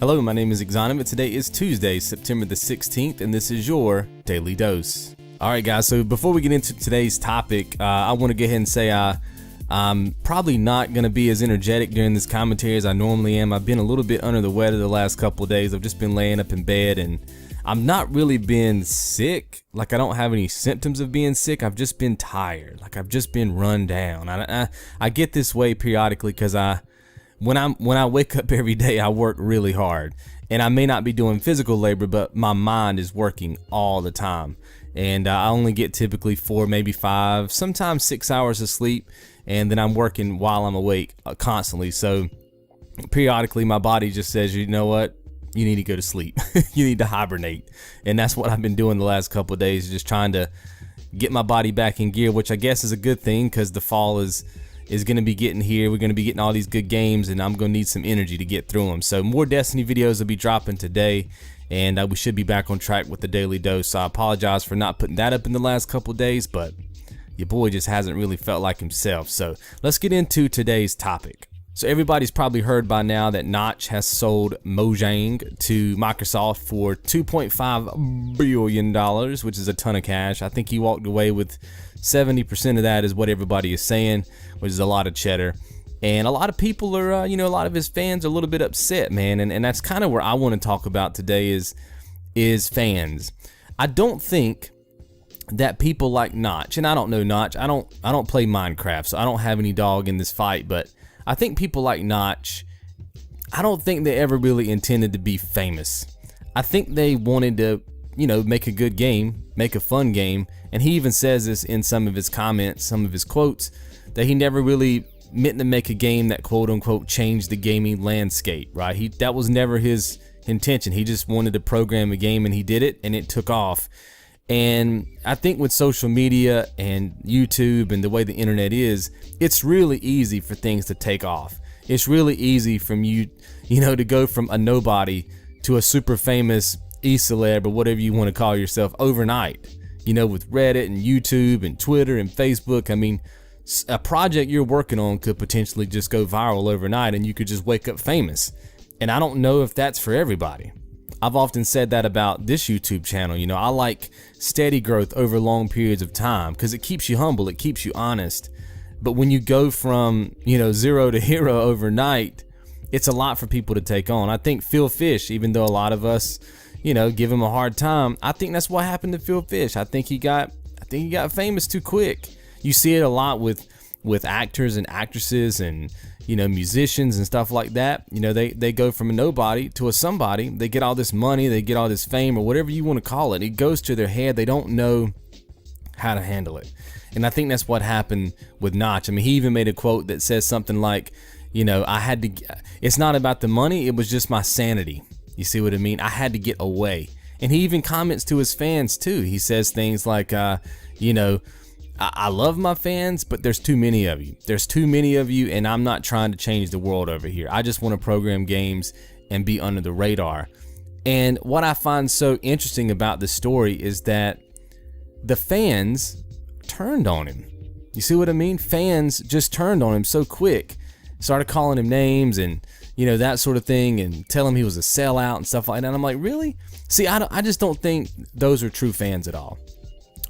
Hello, my name is XONEVANT. Today is Tuesday, September the 16th, and this is your Daily Dose. Alright guys, so before we get into today's topic, I want to go ahead and say I'm probably not going to be as energetic during this commentary as I normally am. I've been a little bit under the weather the last couple of days. I've just been laying up in bed, and I'm not really been sick. Like, I don't have any symptoms of being sick. I've just been tired. Like, I've just been run down. I get this way periodically because when I wake up every day, I work really hard, and I may not be doing physical labor, but my mind is working all the time, and I only get typically 4, maybe 5, sometimes 6 hours of sleep, and then I'm working while I'm awake constantly. So periodically my body just says, you know what, you need to go to sleep. You need to hibernate, and that's what I've been doing the last couple of days, just trying to get my body back in gear, which I guess is a good thing because the fall is going to be getting here. We're going to be getting all these good games, and I'm going to need some energy to get through them. So more Destiny videos will be dropping today, and we should be back on track with the Daily Dose. So I apologize for not putting that up in the last couple of days, but your boy just hasn't really felt like himself. So let's get into today's topic. So everybody's probably heard by now that Notch has sold Mojang to Microsoft for $2.5 billion, which is a ton of cash. I think he walked away with 70% of that is what everybody is saying, which is a lot of cheddar. And a lot of people are, a lot of his fans are a little bit upset, man. And that's kind of where I want to talk about today is fans. I don't think that people like Notch, and I don't know Notch, I don't play Minecraft, so I don't have any dog in this fight, but I think people like Notch, I don't think they ever really intended to be famous. I think they wanted to, make a good game, make a fun game, and he even says this in some of his comments, some of his quotes, that he never really meant to make a game that quote unquote changed the gaming landscape, right? That was never his intention. He just wanted to program a game, and he did it, and it took off. And I think with social media and YouTube and the way the internet is, it's really easy for things to take off. It's really easy from you to go from a nobody to a super famous e-celeb or whatever you want to call yourself overnight. With Reddit and YouTube and Twitter and Facebook. I mean, a project you're working on could potentially just go viral overnight, and you could just wake up famous. And I don't know if that's for everybody. I've often said that about this YouTube channel. I like steady growth over long periods of time because it keeps you humble, it keeps you honest. But when you go from, 0 to hero overnight, it's a lot for people to take on. I think Phil Fish, even though a lot of us, give him a hard time, I think that's what happened to Phil Fish. I think he got famous too quick. You see it a lot with actors and actresses and musicians and stuff like that. They go from a nobody to a somebody. They get all this money, they get all this fame, or whatever you want to call it. It goes to their head. They don't know how to handle it. And I think that's what happened with Notch. I mean, he even made a quote that says something like, it's not about the money, it was just my sanity. You see what I mean? I had to get away. And he even comments to his fans too. He says things like, I love my fans, but there's too many of you. There's too many of you, and I'm not trying to change the world over here. I just want to program games and be under the radar. And what I find so interesting about this story is that the fans turned on him. You see what I mean? Fans just turned on him so quick, started calling him names and that sort of thing, and tell him he was a sellout and stuff like that. And I'm like, really? See, I just don't think those are true fans at all.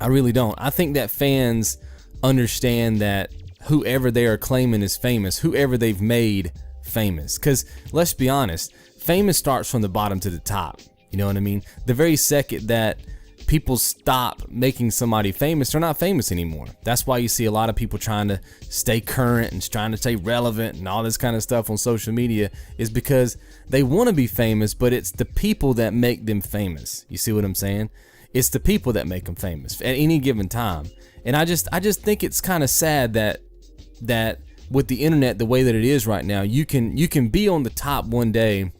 I really don't. I think that fans understand that whoever they are claiming is famous, whoever they've made famous, because let's be honest, famous starts from the bottom to the top. You know what I mean? The very second that people stop making somebody famous, they're not famous anymore. That's why you see a lot of people trying to stay current and trying to stay relevant and all this kind of stuff on social media, is because they want to be famous, but it's the people that make them famous. You see what I'm saying? It's the people that make them famous at any given time. And I just think it's kind of sad that with the internet the way that it is right now, you can be on the top one day,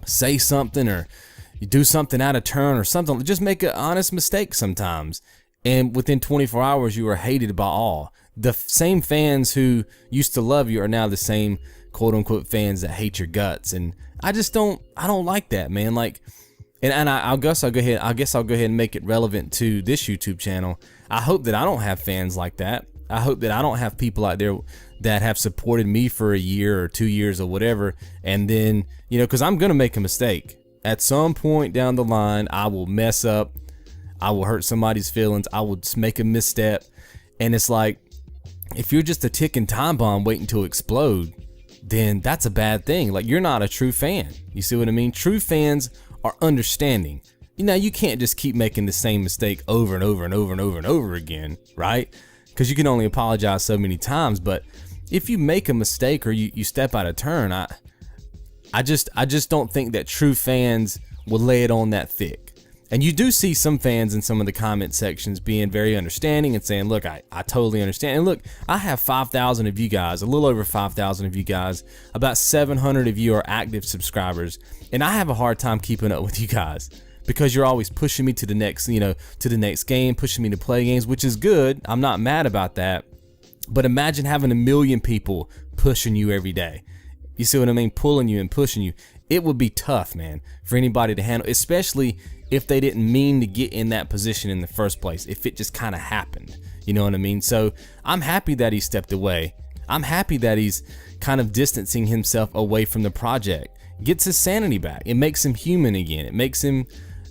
say something or you do something out of turn or something, just make an honest mistake sometimes, and within 24 hours you are hated by all. The same fans who used to love you are now the same quote unquote fans that hate your guts. And I don't like that, man. Like, and I guess I'll go ahead and make it relevant to this YouTube channel. I hope that I don't have fans like that. I hope that I don't have people out there that have supported me for a year or 2 years or whatever, and then, you know, because I'm gonna make a mistake at some point down the line. I will mess up, I will hurt somebody's feelings, I will just make a misstep, and it's like, if you're just a ticking time bomb waiting to explode, then that's a bad thing. Like, you're not a true fan. You see what I mean? True fans are understanding. You know, you can't just keep making the same mistake over and over and over and over and over again, right? Because you can only apologize so many times. But if you make a mistake or you step out of turn, I just don't think that true fans will lay it on that thick. And you do see some fans in some of the comment sections being very understanding and saying, look, I totally understand. And look, I have 5,000 of you guys, a little over 5,000 of you guys. About 700 of you are active subscribers. And I have a hard time keeping up with you guys because you're always pushing me to the next, you know, to the next game, pushing me to play games, which is good. I'm not mad about that. But imagine having 1 million people pushing you every day. You see what I mean? Pulling you and pushing you. It would be tough, man, for anybody to handle, especially if they didn't mean to get in that position in the first place, if it just kind of happened. You know what I mean? So I'm happy that he stepped away. I'm happy that he's kind of distancing himself away from the project. Gets his sanity back. It makes him human again. It makes him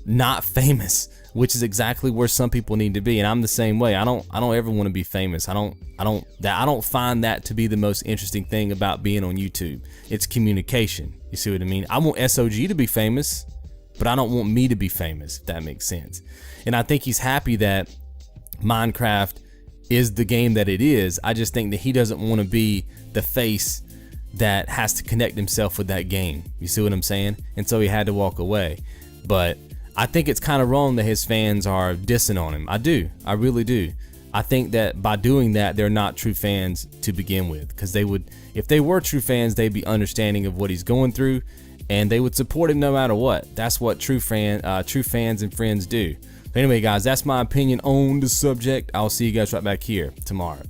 not famous, which is exactly where some people need to be. And I'm the same way. I don't ever want to be famous. I don't find that to be the most interesting thing about being on YouTube. It's communication. You see what I mean? I want SOG to be famous, but I don't want me to be famous, if that makes sense. And I think he's happy that Minecraft is the game that it is. I just think that he doesn't want to be the face that has to connect himself with that game. You see what I'm saying? And so he had to walk away. But I think it's kind of wrong that his fans are dissing on him. I do. I really do. I think that by doing that, they're not true fans to begin with, because they would, if they were true fans, they'd be understanding of what he's going through, and they would support him no matter what. That's what true fans and friends do. But anyway, guys, that's my opinion on the subject. I'll see you guys right back here tomorrow.